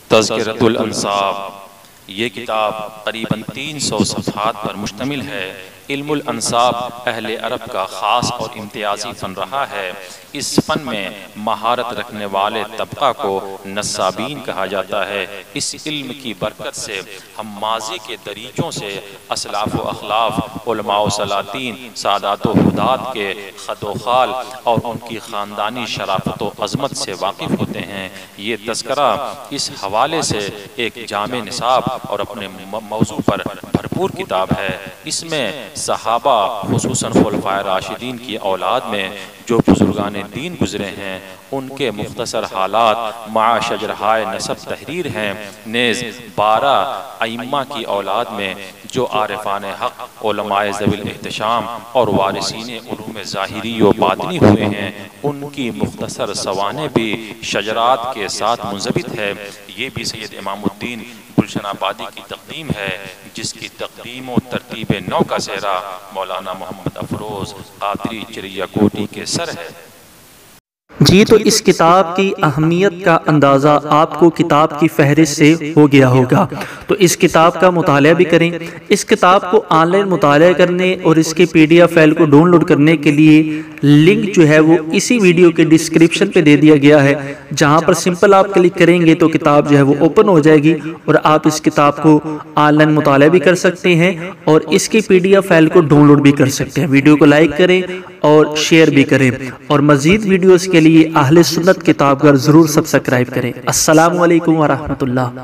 تذکرۃ الانساب، یہ کتاب قریباً 300 صفحات پر مشتمل ہے۔ علم الانساب اہل عرب کا خاص اور امتیازی فن رہا ہے۔ اس فن میں مہارت رکھنے والے طبقہ کو نسابین کہا جاتا ہے۔ اس علم کی برکت سے ہم ماضی کے دریچوں سے اسلاف و اخلاف، علماء و سلاطین، سادات و حدات کے خد و خال اور ان کی خاندانی شرافت و عظمت سے واقف ہوتے ہیں۔ یہ تذکرہ اس حوالے سے ایک جامع نصاب اور اپنے موضوع پر بھرپور کتاب ہے۔ اس میں صحابہ خصوصاً خلفائے راشدین کی اولاد میں جو بزرگان دین گزرے ہیں ان کے مختصر حالات مع شجرہائے نسب تحریر ہیں، نیز 12 ائمہ کی اولاد میں جو عارفان حق، علماء ذوی الاحتشام اور وارثین علوم ظاہری و باطنی ہوئے ہیں ان کی مختصر سوانح بھی شجرات کے ساتھ منضبط ہے۔ یہ بھی سید امام الدین گلشن آبادی کی تقدیم ہے، جس کی تقدیم و ترتیب نو کا سہرا مولانا محمد افروز قادری چریا کوٹی کے سر ہے۔ جی تو اس کتاب کی اہمیت کا اندازہ آپ کو کتاب کی فہرست سے ہو گیا ہوگا، تو اس کتاب کا مطالعہ بھی کریں۔ اس کتاب کو آن لائن مطالعہ کرنے اور اس کے PDF فائل کو ڈاؤن لوڈ کرنے کے لیے لنک جو ہے وہ اسی ویڈیو کے ڈسکرپشن پہ دے دیا گیا ہے، جہاں پر سمپل آپ کلک کریں گے تو کتاب جو ہے وہ اوپن ہو جائے گی اور آپ اس کتاب کو آن لائن مطالعہ بھی کر سکتے ہیں اور اس کی PDF فائل کو ڈاؤن لوڈ بھی کر سکتے ہیں۔ ویڈیو کو لائک کریں اور شیئر بھی کریں، اور مزید ویڈیوز کے لیے اہل سنت کتاب گھر ضرور سبسکرائب کریں۔ السلام علیکم ورحمۃ اللہ۔